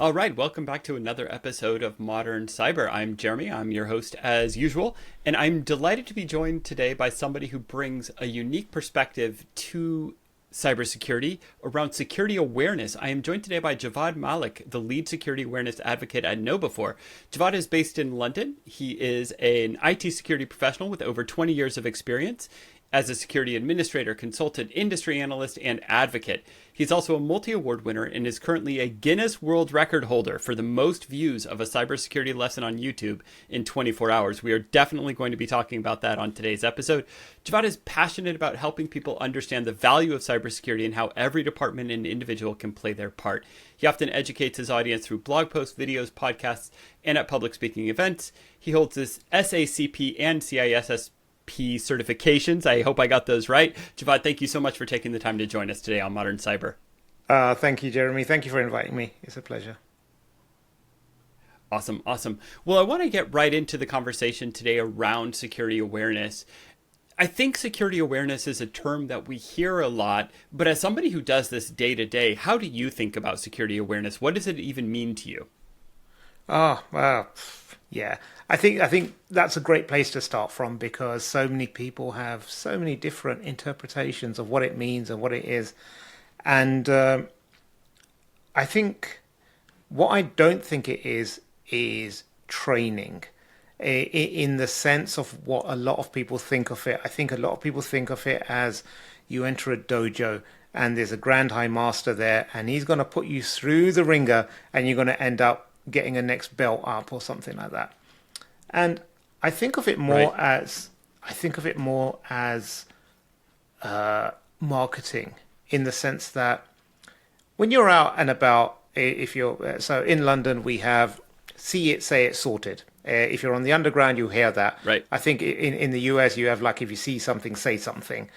All right, welcome back to another episode of Modern Cyber. I'm Jeremy, I'm your host as usual, and I'm delighted to be joined today by somebody who brings a unique perspective to cybersecurity around security awareness. I am joined today by Javvad Malik, the lead security awareness advocate at KnowBe4. Javvad is based in London. He is an IT security professional with over 20 years of experience as a security administrator, consultant, industry analyst, and advocate. He's also a multi-award winner and is currently a Guinness World Record holder for the most views of a cybersecurity lesson on YouTube in 24 hours. We are definitely going to be talking about that on today's episode. Javvad is passionate about helping people understand the value of cybersecurity and how every department and individual can play their part. He often educates his audience through blog posts, videos, podcasts, and at public speaking events. He holds this SACP and CISSP certifications. I hope I got those right. Javvad, thank you so much for taking the time to join us today on Modern Cyber. Thank you, Jeremy. Thank you for inviting me. It's a pleasure. Awesome. Well, I want to get right into the conversation today around security awareness. I think security awareness is a term that we hear a lot, but as somebody who does this day to day, how do you think about security awareness? What does it even mean to you? Oh, well, yeah. I think that's a great place to start from because so many people have so many different interpretations of what it means and what it is. And I think what I don't think it is training in the sense of what a lot of people think of it. I think a lot of people think of it as you enter a dojo and there's a grand high master there and he's going to put you through the ringer and you're going to end up getting a next belt up or something like that. And I think of it more as marketing in the sense that when you're out and about, if you're so in London, we have see it, say it, sorted. If you're on the underground, you hear that. Right. I think in the US, you have like if you see something, say something.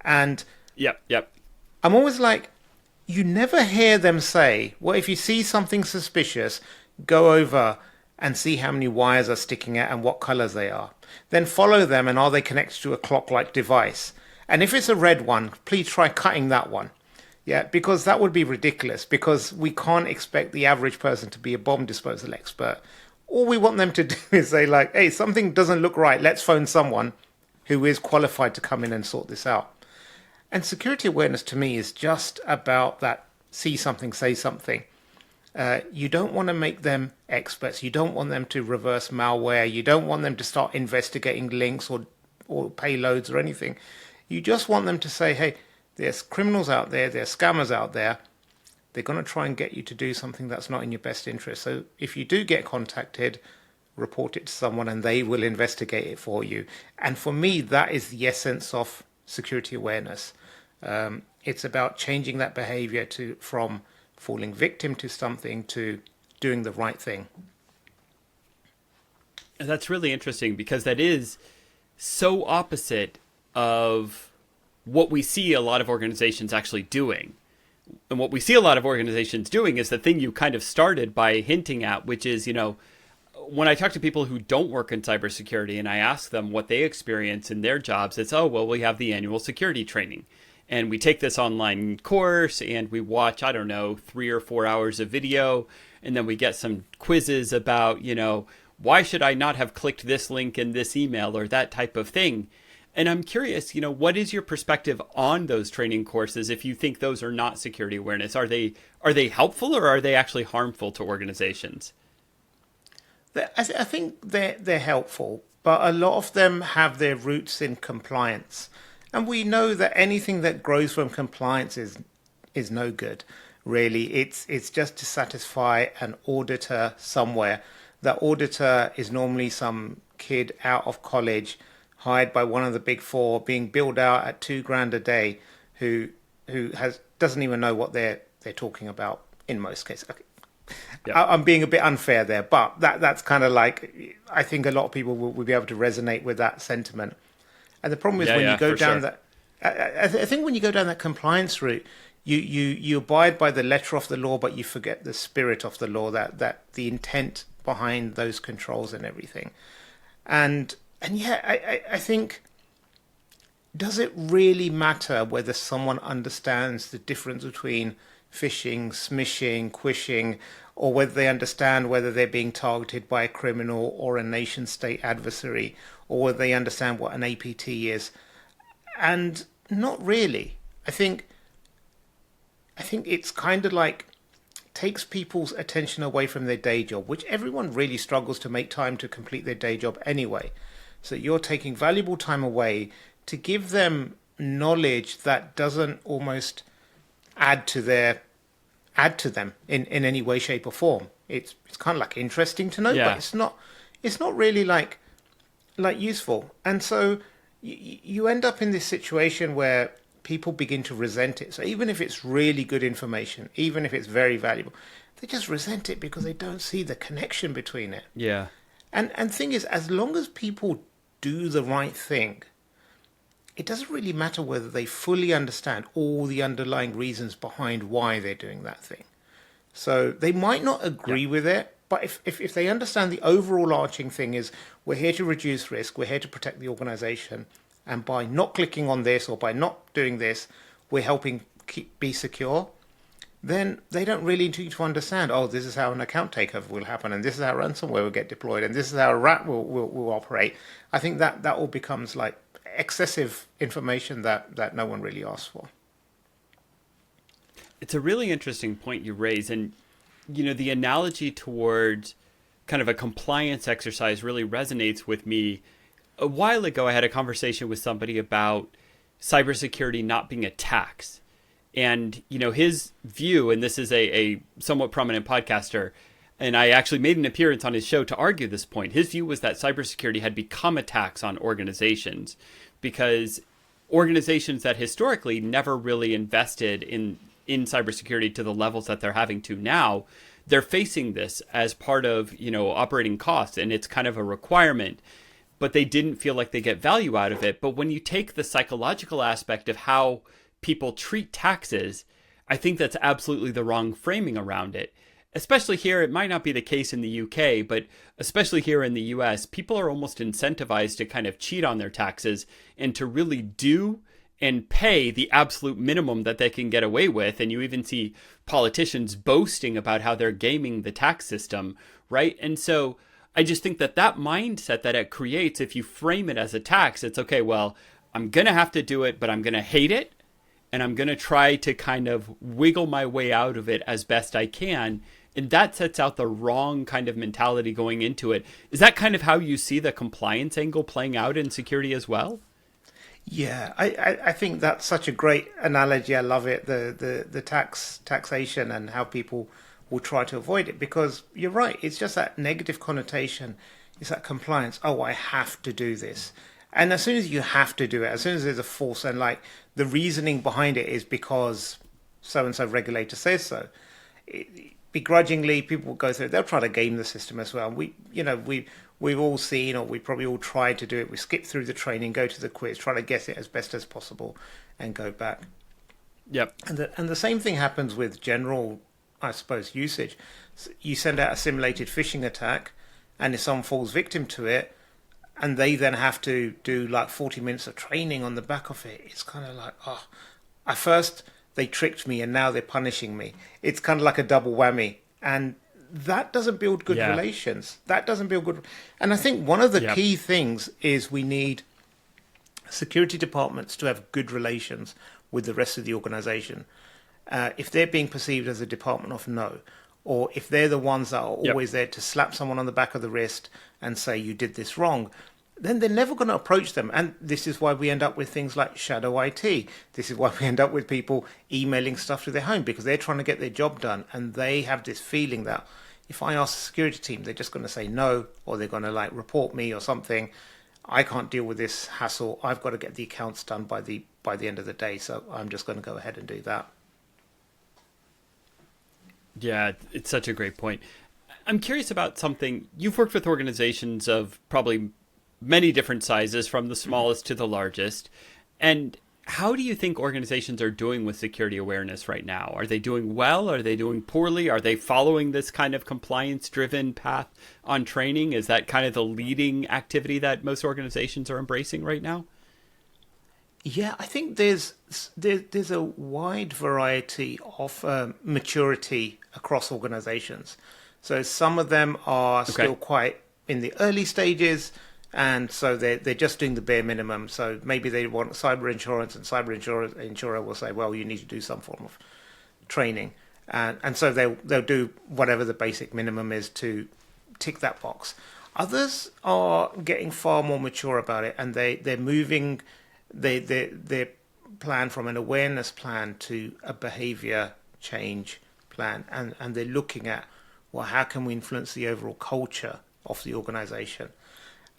And Yep. I'm always like, you never hear them say, well, if you see something suspicious, go over and see how many wires are sticking out and what colors they are. Then follow them and are they connected to a clock-like device? And if it's a red one, please try cutting that one. Yeah, because that would be ridiculous because we can't expect the average person to be a bomb disposal expert. All we want them to do is say like, hey, something doesn't look right. Let's phone someone who is qualified to come in and sort this out. And security awareness to me is just about that see something, say something. You don't want to make them experts. You don't want them to reverse malware. You don't want them to start investigating links or payloads or anything. You just want them to say, hey, there's criminals out there, there's scammers out there. They're going to try and get you to do something that's not in your best interest. So if you do get contacted, report it to someone and they will investigate it for you. And for me, that is the essence of security awareness. It's about changing that behavior from falling victim to something to doing the right thing. And that's really interesting because that is so opposite of what we see a lot of organizations actually doing. And what we see a lot of organizations doing is the thing you kind of started by hinting at, which is, when I talk to people who don't work in cybersecurity and I ask them what they experience in their jobs, it's, oh, well, we have the annual security training. And we take this online course and we watch, 3 or 4 hours of video. And then we get some quizzes about, why should I not have clicked this link in this email or that type of thing. And I'm curious, what is your perspective on those training courses if you think those are not security awareness? Are they helpful or are they actually harmful to organizations? I think they're helpful, but a lot of them have their roots in compliance. And we know that anything that grows from compliance is no good, really. It's just to satisfy an auditor somewhere. That auditor is normally some kid out of college, hired by one of the big four, being billed out at $2,000 a day, who doesn't even know what they're talking about in most cases. Okay. Yeah. I'm being a bit unfair there, but that's kind of like, I think a lot of people will be able to resonate with that sentiment. And the problem is when you go down that, I think when you go down that compliance route, you abide by the letter of the law, but you forget the spirit of the law, that the intent behind those controls and everything. And yeah, I think, does it really matter whether someone understands the difference between phishing, smishing, quishing, or whether they understand whether they're being targeted by a criminal or a nation state adversary, or whether they understand what an APT is. And not really. I think it's kind of like takes people's attention away from their day job, which everyone really struggles to make time to complete their day job anyway. So you're taking valuable time away to give them knowledge that doesn't almost add to them in any way, shape or form. It's kind of like interesting to know, but it's not really like useful. And so you end up in this situation where people begin to resent it. So even if it's really good information, even if it's very valuable, they just resent it because they don't see the connection between it. Yeah. And thing is, as long as people do the right thing, it doesn't really matter whether they fully understand all the underlying reasons behind why they're doing that thing. So they might not agree with it, but if they understand the overall arching thing is, we're here to reduce risk, we're here to protect the organization, and by not clicking on this or by not doing this, we're helping be secure, then they don't really need to understand, oh, this is how an account takeover will happen, and this is how ransomware will get deployed, and this is how a rat will operate. I think that all becomes like excessive information that no one really asks for. It's a really interesting point you raise. And, the analogy towards kind of a compliance exercise really resonates with me. A while ago, I had a conversation with somebody about cybersecurity not being a tax. And, his view, and this is a somewhat prominent podcaster, and I actually made an appearance on his show to argue this point. His view was that cybersecurity had become a tax on organizations because organizations that historically never really invested in cybersecurity to the levels that they're having to now, they're facing this as part of, operating costs, and it's kind of a requirement, but they didn't feel like they get value out of it. But when you take the psychological aspect of how people treat taxes, I think that's absolutely the wrong framing around it. Especially here, it might not be the case in the UK, but especially here in the US, people are almost incentivized to kind of cheat on their taxes and to really do and pay the absolute minimum that they can get away with. And you even see politicians boasting about how they're gaming the tax system, right? And so I just think that mindset that it creates, if you frame it as a tax, it's okay, well, I'm going to have to do it, but I'm going to hate it. And I'm going to try to kind of wiggle my way out of it as best I can. And that sets out the wrong kind of mentality going into it. Is that kind of how you see the compliance angle playing out in security as well? Yeah, I think that's such a great analogy. I love it. The taxation and how people will try to avoid it, because you're right. It's just that negative connotation. It's that compliance. Oh, I have to do this. And as soon as you have to do it, as soon as there's a force and like the reasoning behind it is because so-and-so regulator says so, begrudgingly people will go through it. They'll try to game the system as well. We've all seen, or we probably all tried to do it. We skip through the training, go to the quiz, try to guess it as best as possible and go back. Yep. And the same thing happens with general, I suppose, usage. You send out a simulated phishing attack, and if someone falls victim to it, and they then have to do like 40 minutes of training on the back of it, it's kind of like, oh, at first they tricked me and now they're punishing me. It's kind of like a double whammy. And that doesn't build good relations. That doesn't build good. And I think one of the key things is we need security departments to have good relations with the rest of the organization. If they're being perceived as a department of no, or if they're the ones that are always there to slap someone on the back of the wrist and say, you did this wrong, then they're never going to approach them. And this is why we end up with things like shadow IT. This is why we end up with people emailing stuff to their home, because they're trying to get their job done. And they have this feeling that if I ask the security team, they're just going to say no, or they're going to like report me or something. I can't deal with this hassle. I've got to get the accounts done by the end of the day. So I'm just going to go ahead and do that. Yeah, it's such a great point. I'm curious about something. You've worked with organizations of probably many different sizes, from the smallest to the largest. And how do you think organizations are doing with security awareness right now? Are they doing well? Are they doing poorly? Are they following this kind of compliance-driven path on training? Is that kind of the leading activity that most organizations are embracing right now? Yeah, I think there's a wide variety of maturity across organizations. So some of them are still quite in the early stages, and so they're just doing the bare minimum. So maybe they want cyber insurance, and insurer will say, well, you need to do some form of training, and so they'll do whatever the basic minimum is to tick that box. Others are getting far more mature about it, and they're moving their plan from an awareness plan to a behavior change plan, and they're looking at, well, how can we influence the overall culture of the organization?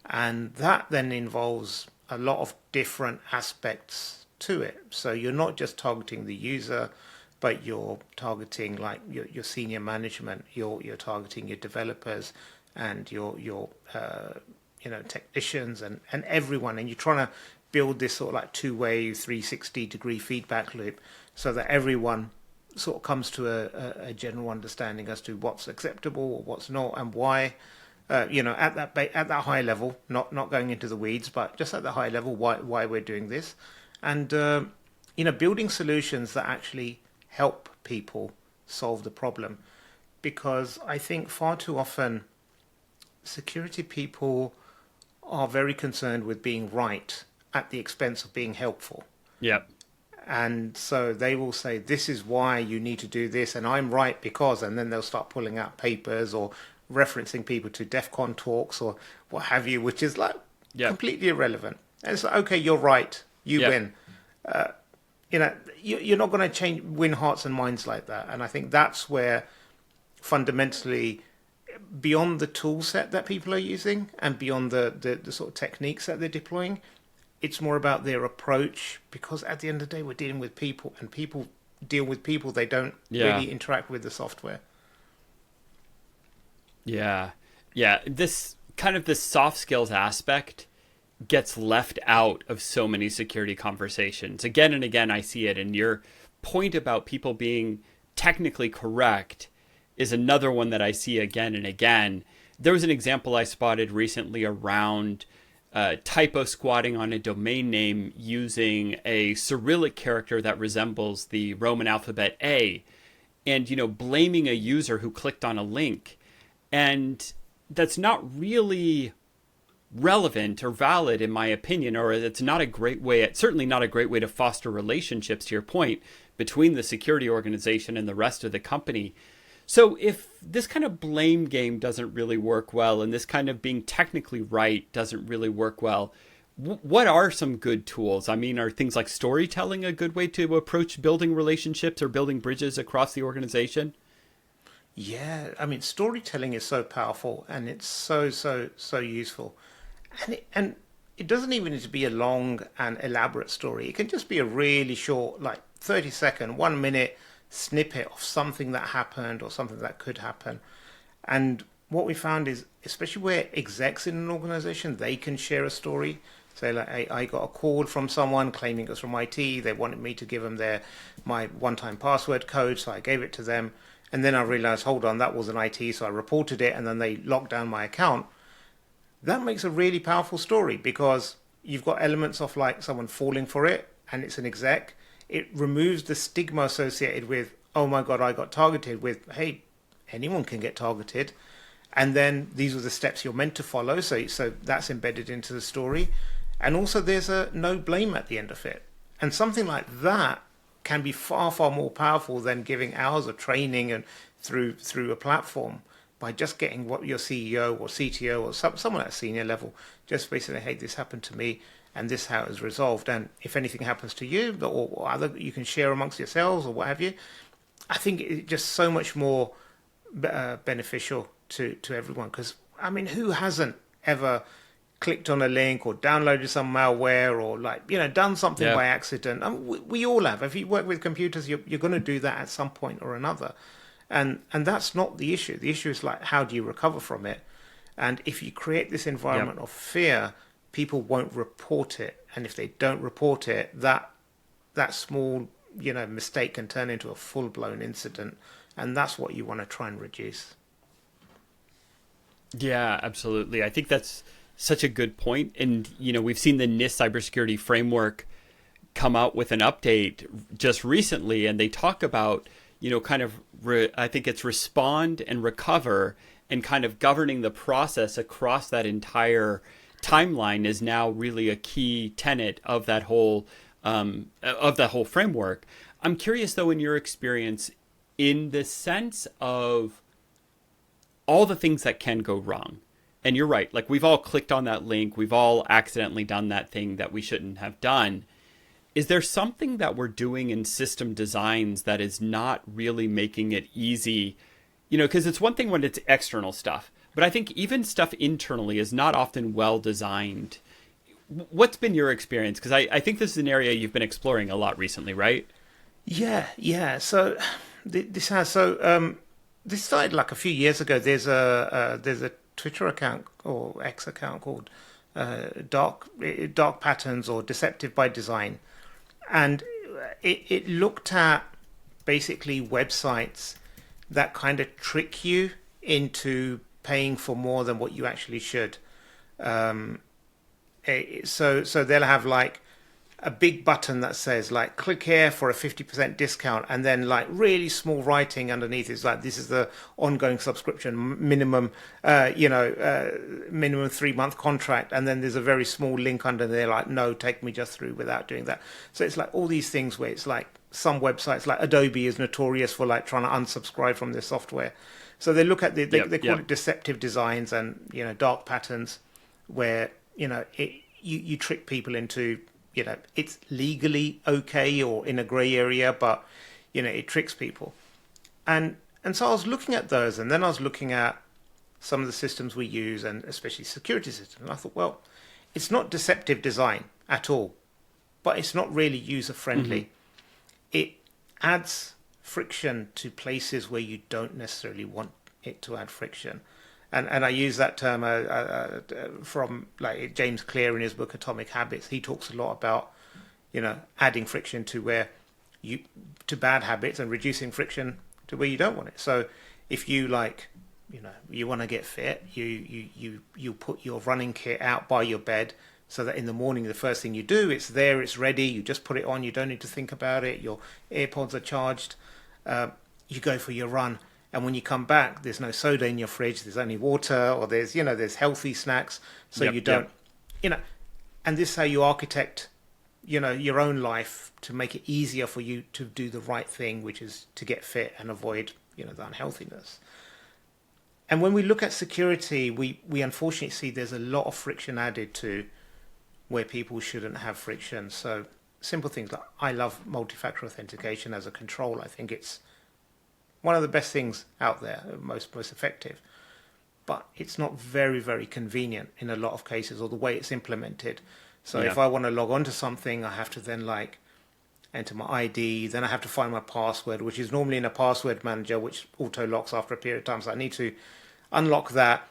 And that then involves a lot of different aspects to it. So you're not just targeting the user, but you're targeting like your senior management, you're targeting your developers and your technicians and everyone, and you're trying to build this sort of like two-way 360-degree feedback loop so that everyone sort of comes to a general understanding as to what's acceptable or what's not and why. At that high level, not going into the weeds, but just at the high level, why we're doing this, and building solutions that actually help people solve the problem, because I think far too often security people are very concerned with being right at the expense of being helpful. Yep. And so they will say, this is why you need to do this, and I'm right because, and then they'll start pulling out papers or referencing people to DEF CON talks or what have you, which is like completely irrelevant. And it's like, okay, you're right, you win. You're not going to win hearts and minds like that. And I think that's where fundamentally, beyond the tool set that people are using and beyond the sort of techniques that they're deploying, it's more about their approach, because at the end of the day, we're dealing with people, and people deal with people. They don't really interact with the software. Yeah. This soft skills aspect gets left out of so many security conversations. Again and again, I see it. And your point about people being technically correct is another one that I see again and again. There was an example I spotted recently around typo squatting on a domain name using a Cyrillic character that resembles the Roman alphabet A, and blaming a user who clicked on a link. And that's not really relevant or valid, in my opinion, or it's not a great way, certainly not a great way to foster relationships, to your point, between the security organization and the rest of the company. So if this kind of blame game doesn't really work well, and this kind of being technically right doesn't really work well, what are some good tools? I mean, are things like storytelling a good way to approach building relationships or building bridges across the organization? Yeah, I mean, storytelling is so powerful, and it's so useful. And it doesn't even need to be a long and elaborate story. It can just be a really short, like 30-second, 1 minute snippet of something that happened or something that could happen. And what we found is, especially where execs in an organization, they can share a story. Say, like, hey, I got a call from someone claiming it was from IT. They wanted me to give them my one-time password code, so I gave it to them. And then I realized, hold on, that wasn't IT, so I reported it, and then they locked down my account. That makes a really powerful story, because you've got elements of like someone falling for it, and it's an exec. It removes the stigma associated with, oh my God, I got targeted, with, hey, anyone can get targeted. And then these are the steps you're meant to follow. So that's embedded into the story. And also there's a no blame at the end of it. And something like that can be far, far more powerful than giving hours of training and through a platform, by just getting what your CEO or CTO or someone at a senior level, just basically, hey, this happened to me and this is how it was resolved. And if anything happens to you or other, you can share amongst yourselves or what have you. I think it's just so much more beneficial to everyone, because, I mean, who hasn't ever clicked on a link or downloaded some malware or done something by accident? I mean, we all have. If you work with computers, you're going to do that at some point or another. And that's not the issue. The issue is like, how do you recover from it? And if you create this environment of fear, people won't report it. And if they don't report it, that small mistake can turn into a full-blown incident. And that's what you want to try and reduce. Yeah, absolutely. I think that's such a good point. And, we've seen the NIST cybersecurity framework come out with an update just recently, and they talk about, kind of I think it's respond and recover, and kind of governing the process across that entire timeline is now really a key tenet of that whole framework. I'm curious though, in your experience, in the sense of all the things that can go wrong. And you're right, like we've all clicked on that link, we've all accidentally done that thing that we shouldn't have done. Is there something that we're doing in system designs that is not really making it easy? You know, because it's one thing when it's external stuff, but I think even stuff internally is not often well designed. What's been your experience? Because I think this is an area you've been exploring a lot recently, right? Yeah. So this started like a few years ago. There's a Twitter account or X account called Dark Patterns or Deceptive by Design, and it looked at basically websites that kind of trick you into paying for more than what you actually should. So they'll have like a big button that says like click here for a 50% discount, and then like really small writing underneath is like this is the ongoing subscription minimum minimum 3-month contract, and then there's a very small link under there like no, take me just through without doing that. So it's like all these things where it's like some websites like Adobe is notorious for like trying to unsubscribe from their software. So they look at they call it deceptive designs and dark patterns where you trick people into it's legally okay or in a grey area, but it tricks people. And so I was looking at those, and then I was looking at some of the systems we use, and especially security systems. And I thought, well, it's not deceptive design at all, but it's not really user friendly. Mm-hmm. It adds friction to places where you don't necessarily want it to add friction. And I use that term from like James Clear in his book Atomic Habits. He talks a lot about adding friction to bad habits and reducing friction to where you don't want it. So if you you want to get fit, you put your running kit out by your bed so that in the morning the first thing you do, it's there, it's ready, you just put it on, you don't need to think about it, your AirPods are charged, you go for your run. And when you come back, there's no soda in your fridge. There's only water, or there's healthy snacks. So you don't, and this is how you architect, your own life to make it easier for you to do the right thing, which is to get fit and avoid, the unhealthiness. And when we look at security, we unfortunately see there's a lot of friction added to where people shouldn't have friction. So simple things like I love multi-factor authentication as a control. I think it's one of the best things out there, most effective, but it's not very, very convenient in a lot of cases, or the way it's implemented. So if I want to log on to something, I have to then enter my ID, then I have to find my password, which is normally in a password manager, which auto locks after a period of time. So I need to unlock that,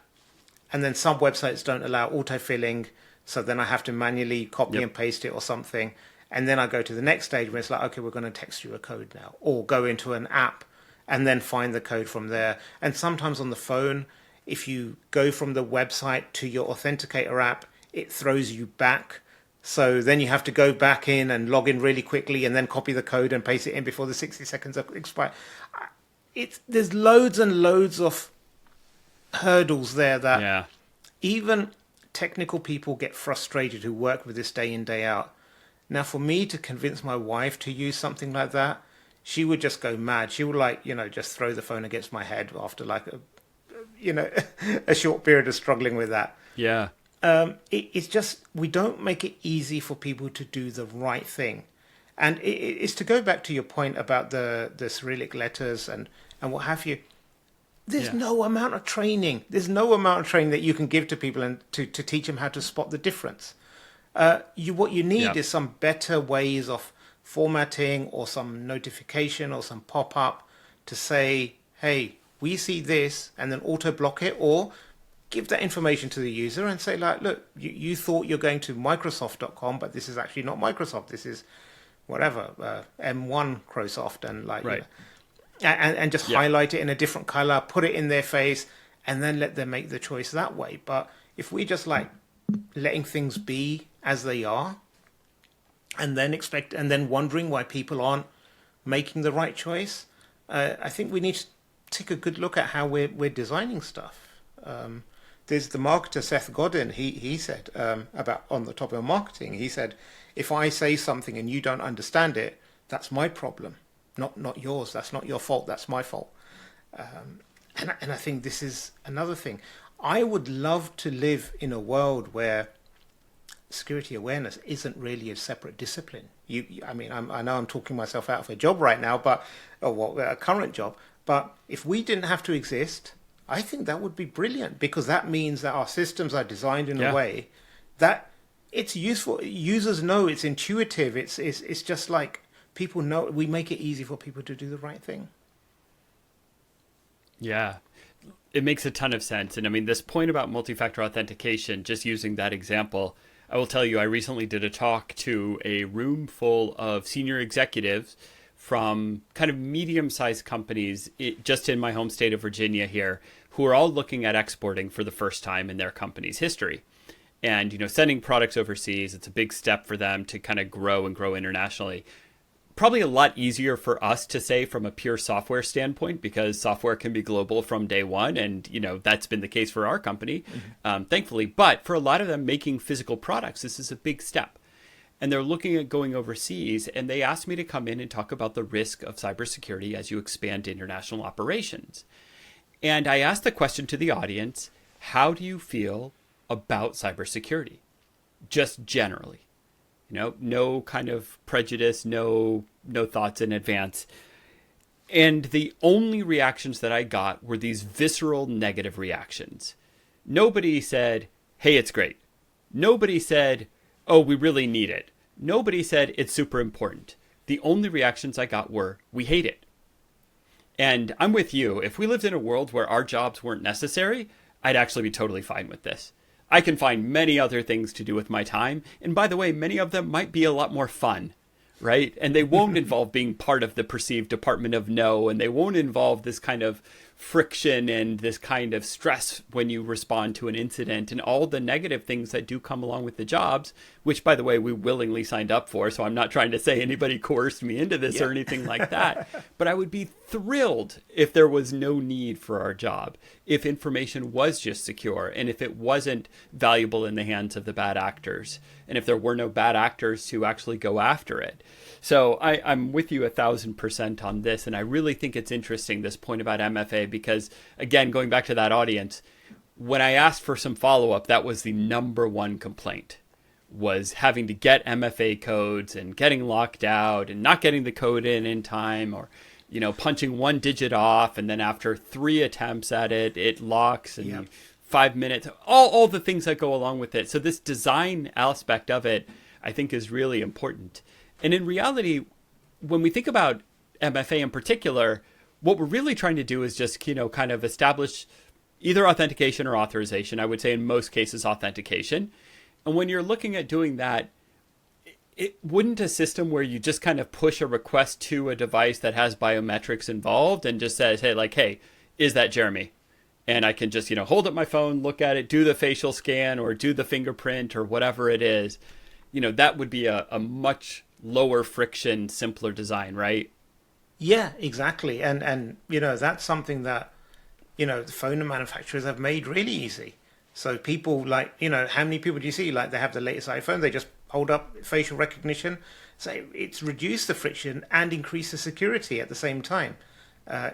and then some websites don't allow autofilling, so then I have to manually copy and paste it or something, and then I go to the next stage where it's like, okay, we're going to text you a code now, or go into an app and then find the code from there. And sometimes on the phone, if you go from the website to your authenticator app, it throws you back. So then you have to go back in and log in really quickly and then copy the code and paste it in before the 60 seconds expire. There's loads and loads of hurdles there that even technical people get frustrated who work with this day in, day out. Now, for me to convince my wife to use something like that, she would just go mad. She would just throw the phone against my head after a short period of struggling with that. Yeah. It's just, we don't make it easy for people to do the right thing. And it's to go back to your point about the Cyrillic letters and what have you. There's no amount of training. There's no amount of training that you can give to people and to teach them how to spot the difference. What you need is some better ways of formatting, or some notification or some pop-up to say, hey, we see this, and then auto block it, or give that information to the user and say, like, look, you thought you're going to Microsoft.com, but this is actually not Microsoft. This is whatever, M1 Microsoft, and and just highlight it in a different color, put it in their face, and then let them make the choice that way. But if we just letting things be as they are, and then wondering why people aren't making the right choice, I think we need to take a good look at how we're designing stuff. There's the marketer Seth Godin. He said about on the topic of marketing. He said, if I say something and you don't understand it, that's my problem, not yours. That's not your fault. That's my fault. And I think this is another thing. I would love to live in a world where security awareness isn't really a separate discipline. I know I'm talking myself out of a job right now, a current job. But if we didn't have to exist, I think that would be brilliant, because that means that our systems are designed in a way that it's useful. Users know it's intuitive. It's just like people know. We make it easy for people to do the right thing. Yeah, it makes a ton of sense. And I mean, this point about multi-factor authentication, just using that example, I will tell you, I recently did a talk to a room full of senior executives from kind of medium-sized companies just in my home state of Virginia here, who are all looking at exporting for the first time in their company's history. And, sending products overseas, it's a big step for them to kind of grow and grow internationally. Probably a lot easier for us to say from a pure software standpoint, because software can be global from day one. And, that's been the case for our company, thankfully. But for a lot of them making physical products, this is a big step. And they're looking at going overseas. And they asked me to come in and talk about the risk of cybersecurity as you expand international operations. And I asked the question to the audience, how do you feel about cybersecurity? Just generally. No kind of prejudice, no thoughts in advance. And the only reactions that I got were these visceral negative reactions. Nobody said, hey, it's great. Nobody said, oh, we really need it. Nobody said it's super important. The only reactions I got were, we hate it. And I'm with you. If we lived in a world where our jobs weren't necessary, I'd actually be totally fine with this. I can find many other things to do with my time. And by the way, many of them might be a lot more fun, right? And they won't involve being part of the perceived Department of No, and they won't involve this kind of friction and this kind of stress when you respond to an incident and all the negative things that do come along with the jobs, which, by the way, we willingly signed up for. So I'm not trying to say anybody coerced me into this or anything like that. But I would be thrilled if there was no need for our job, if information was just secure, and if it wasn't valuable in the hands of the bad actors, and if there were no bad actors to actually go after it. So I'm with you 1,000% on this. And I really think it's interesting, this point about MFA, because, again, going back to that audience, when I asked for some follow-up, that was the number one complaint, was having to get MFA codes and getting locked out and not getting the code in time, or, punching one digit off. And then after 3 attempts at it, it locks, and 5 minutes, all the things that go along with it. So this design aspect of it, I think, is really important. And in reality, when we think about MFA in particular, what we're really trying to do is just, kind of establish either authentication or authorization. I would say in most cases, authentication. And when you're looking at doing that, it wouldn't a system where you just kind of push a request to a device that has biometrics involved and just says, hey, is that Jeremy? And I can just, hold up my phone, look at it, do the facial scan or do the fingerprint or whatever it is. That would be a much lower friction, simpler design, right? Yeah, exactly. And that's something that, the phone manufacturers have made really easy. So people how many people do you see? Like, they have the latest iPhone, they just hold up facial recognition. So it's reduced the friction and increased the security at the same time.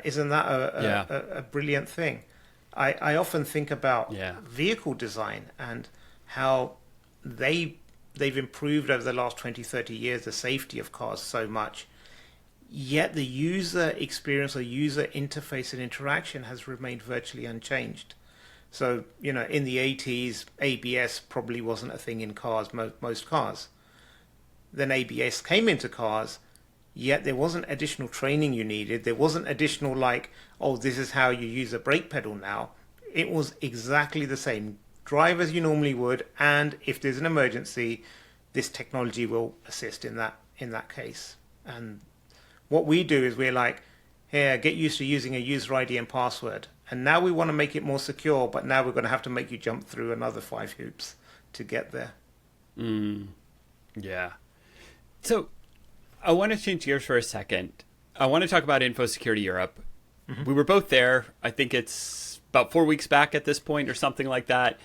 Isn't that a brilliant thing? I often think about vehicle design and how they've improved over the last 20, 30 years the safety of cars so much. Yet the user experience or user interface and interaction has remained virtually unchanged. So, in the 80s, ABS probably wasn't a thing in cars, most cars. Then ABS came into cars, yet there wasn't additional training you needed. There wasn't additional this is how you use a brake pedal now. It was exactly the same. Drive as you normally would, and if there's an emergency, this technology will assist in that case. And what we do is we're like, here, get used to using a user ID and password. And now we want to make it more secure, but now we're going to have to make you jump through another 5 hoops to get there. Yeah. So I want to change gears for a second. I want to talk about Info Security Europe. We were both there. I think it's about 4 weeks back at this point or something like that.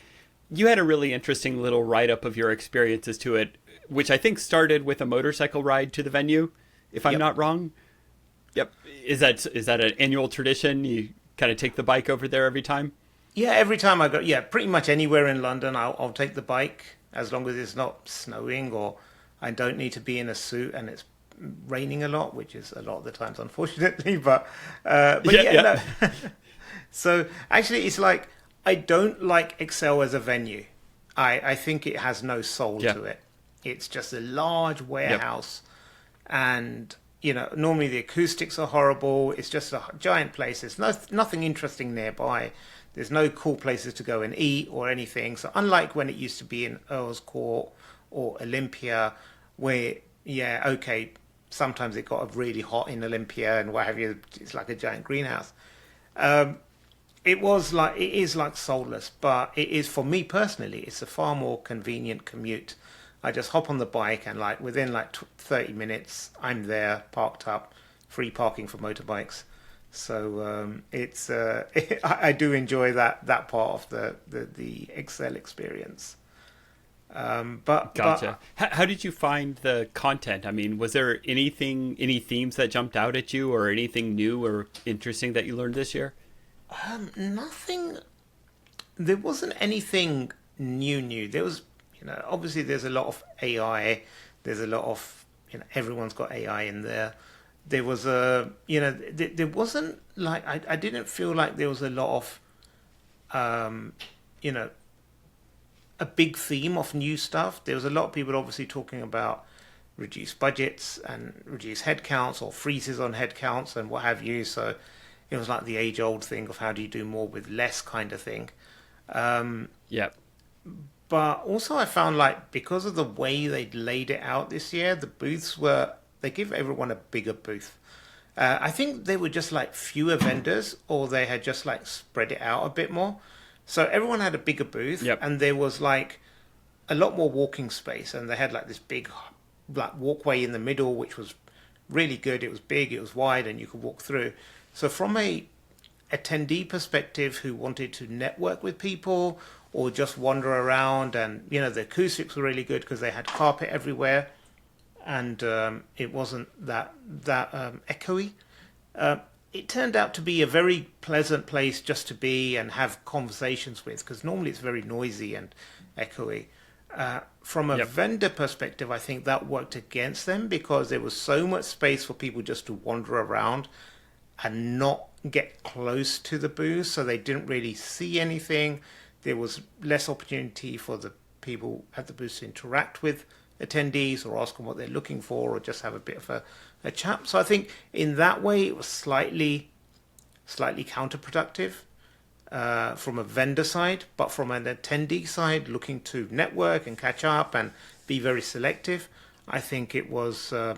You had a really interesting little write-up of your experiences to it, which I think started with a motorcycle ride to the venue, if I'm not wrong. Yep. Is that an annual tradition? You kind of take the bike over there every time? Yeah, every time I go, pretty much anywhere in London, I'll take the bike as long as it's not snowing or I don't need to be in a suit and it's raining a lot, which is a lot of the times, unfortunately. But No. So actually, it's like I don't like Excel as a venue. I think it has no soul to it. It's just a large warehouse, and normally the acoustics are horrible. It's just a giant place. There's nothing interesting nearby. There's no cool places to go and eat or anything. So unlike when it used to be in Earl's Court or Olympia, where sometimes it got really hot in Olympia and what have you. It's like a giant greenhouse. It is like soulless, but it is, for me personally, it's a far more convenient commute. I just hop on the bike and within 30 minutes, I'm there, parked up, free parking for motorbikes. So I do enjoy that part of the Excel experience. Gotcha. How did you find the content? I mean, was there any themes that jumped out at you, or anything new or interesting that you learned this year? Nothing. There wasn't anything new. There was, obviously there's a lot of AI. There's a lot of, everyone's got AI in there. There was there wasn't I didn't feel like there was a lot of, a big theme of new stuff. There was a lot of people obviously talking about reduced budgets and reduced headcounts or freezes on headcounts and what have you. So it was like the age-old thing of how do you do more with less kind of thing. But also I found because of the way they'd laid it out this year, the booths they give everyone a bigger booth. I think they were just fewer vendors, or they had just spread it out a bit more. So everyone had a bigger booth, and there was a lot more walking space, and they had this big walkway in the middle, which was really good. It was big, it was wide, and you could walk through. So from a attendee perspective who wanted to network with people or just wander around, and the acoustics were really good because they had carpet everywhere, and it wasn't that echoey. It turned out to be a very pleasant place just to be and have conversations with, because normally it's very noisy and echoey. From a vendor perspective, I think that worked against them because there was so much space for people just to wander around and not get close to the booth, so they didn't really see anything. There was less opportunity for the people at the booth to interact with attendees or ask them what they're looking for or just have a bit of a chat. So I think in that way it was slightly counterproductive from a vendor side, but from an attendee side, looking to network and catch up and be very selective, I think it was a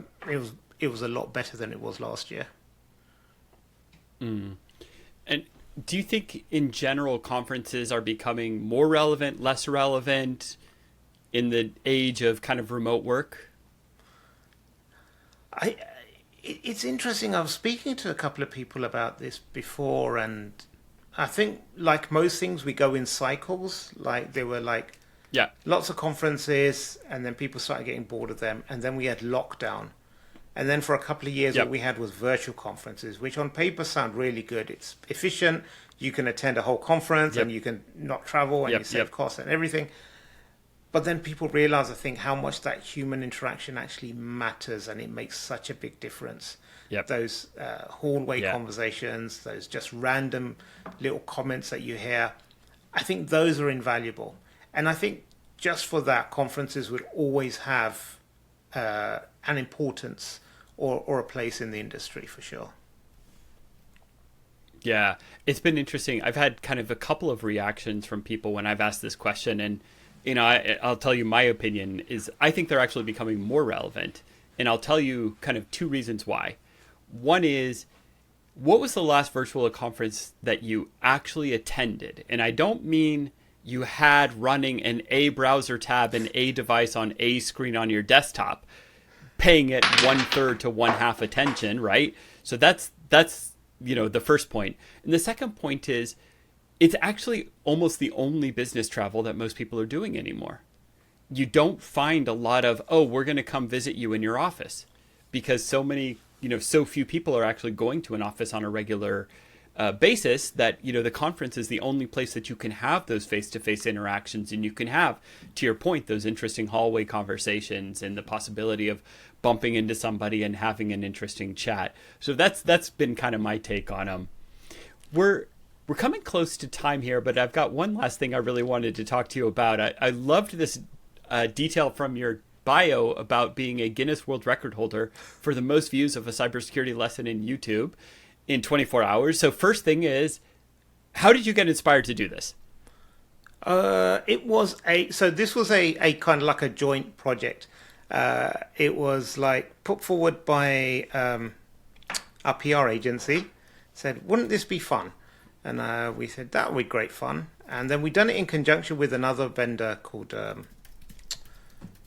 lot better than it was last year. And do you think in general conferences are becoming more relevant, less relevant in the age of kind of remote work? It's interesting. I was speaking to a couple of people about this before, and I think like most things, we go in cycles. There were lots of conferences, and then people started getting bored of them, and then we had lockdown. And then for a couple of years, what we had was virtual conferences, which on paper sound really good. It's efficient. You can attend a whole conference and you can not travel and you save costs and everything. But then people realize, I think, how much that human interaction actually matters, and it makes such a big difference. Those hallway conversations, those just random little comments that you hear, I think those are invaluable. And I think just for that, conferences would always have an importance or a place in the industry for sure. Yeah, it's been interesting. I've had kind of a couple of reactions from people when I've asked this question, and I'll tell you my opinion is I think they're actually becoming more relevant, and I'll tell you kind of two reasons why. One is, what was the last virtual conference that you actually attended? And I don't mean you had running an A browser tab and A device on A screen on your desktop. paying it 1/3 to 1/2 attention, right? So that's the first point. And the second point is, it's actually almost the only business travel that most people are doing anymore. You don't find a lot of, oh, we're going to come visit you in your office, because so few people are actually going to an office on a regular basis that, the conference is the only place that you can have those face-to-face interactions, and you can have, to your point, those interesting hallway conversations and the possibility of bumping into somebody and having an interesting chat. So that's been kind of my take on them. We're coming close to time here, but I've got one last thing I really wanted to talk to you about. I loved this detail from your bio about being a Guinness World Record holder for the most views of a cybersecurity lesson in YouTube in 24 hours. So first thing is, how did you get inspired to do this? This was a kind of like a joint project. It was like put forward by our PR agency, said, wouldn't this be fun? And we said, that would be great fun. And then we done it in conjunction with another vendor called,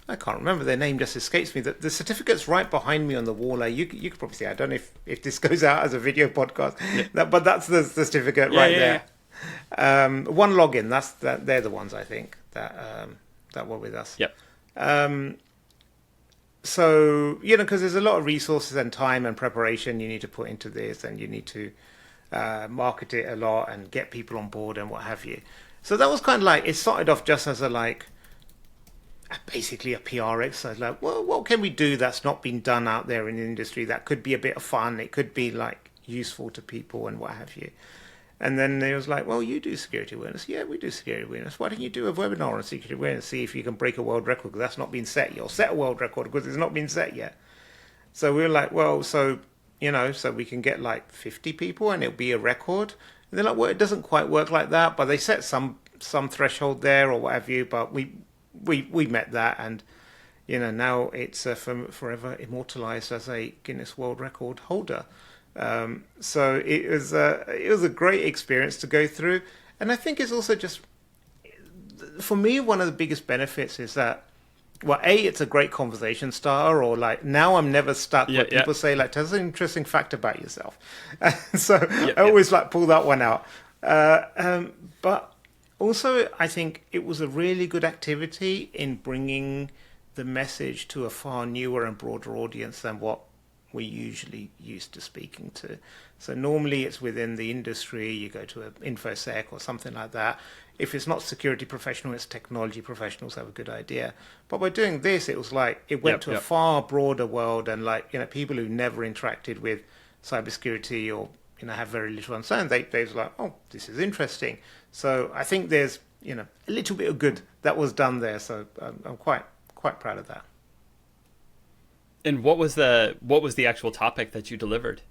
I can't remember their name, just escapes me. The certificate's right behind me on the wall. You could probably see, I don't know if this goes out as a video podcast, but that's the certificate there. One login, they're the ones I think that were with us. Yep. So, because there's a lot of resources and time and preparation you need to put into this, and you need to market it a lot and get people on board and what have you. So that was kind of like, it started off just as basically a PR exercise. Like, well, what can we do that's not been done out there in the industry that could be a bit of fun? It could be like useful to people and what have you. And then it was like, well, you do security awareness. Yeah, we do security awareness. Why don't you do a webinar on security awareness? See if you can break a world record, because that's not been set yet. Or set a world record, because it's not been set yet. So we were like, well, so we can get like 50 people and it'll be a record. And they're like, well, it doesn't quite work like that, but they set some threshold there or what have you. But we met that, and now it's forever immortalized as a Guinness World Record holder. So it was a great experience to go through, and I think it's also just, for me, one of the biggest benefits is that, well, it's a great conversation starter, or like, now I'm never stuck when people say, like, tell us an interesting fact about yourself. So I always like pull that one out. But also, I think it was a really good activity in bringing the message to a far newer and broader audience than what we're usually used to speaking to. So normally it's within the industry, you go to an InfoSec or something like that. If it's not security professional, it's technology professionals have a good idea. But by doing this, it was like, it went to a far broader world, and like, people who never interacted with cybersecurity or, have very little understanding, they was like, oh, this is interesting. So I think there's, a little bit of good that was done there. So I'm quite proud of that. And what was the actual topic that you delivered?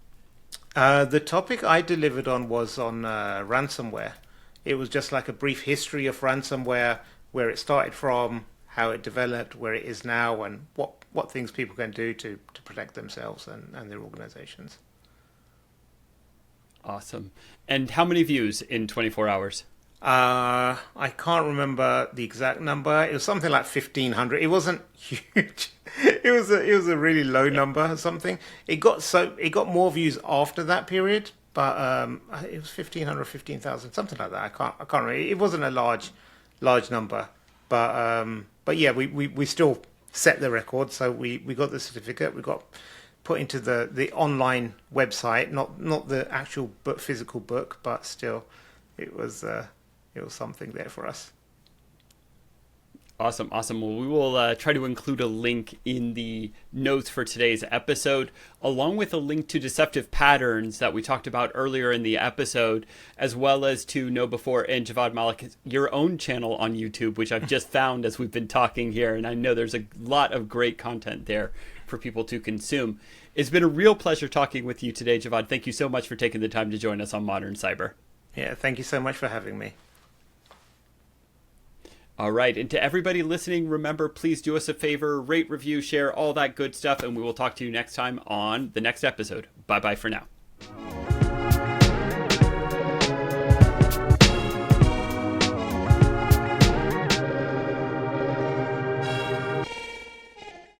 The topic I delivered was on ransomware. It was just like a brief history of ransomware, where it started from, how it developed, where it is now, and what things people can do to protect themselves and their organizations. Awesome. And how many views in 24 hours? I can't remember the exact number. It was something like 1,500. It wasn't huge. It was a really low number or something. It got more views after that period, but it was 1,500, 15,000, something like that. I can't remember. It wasn't a large number, but yeah, we still set the record. So we got the certificate. We got put into the online website, not the actual physical book, but still, it was something there for us. Awesome. Well, we will try to include a link in the notes for today's episode, along with a link to deceptive patterns that we talked about earlier in the episode, as well as to KnowBe4 and Javvad Malik, your own channel on YouTube, which I've just found as we've been talking here. And I know there's a lot of great content there for people to consume. It's been a real pleasure talking with you today, Javvad. Thank you so much for taking the time to join us on Modern Cyber. Yeah, thank you so much for having me. All right. And to everybody listening, remember, please do us a favor, rate, review, share, all that good stuff. And we will talk to you next time on the next episode. Bye-bye for now.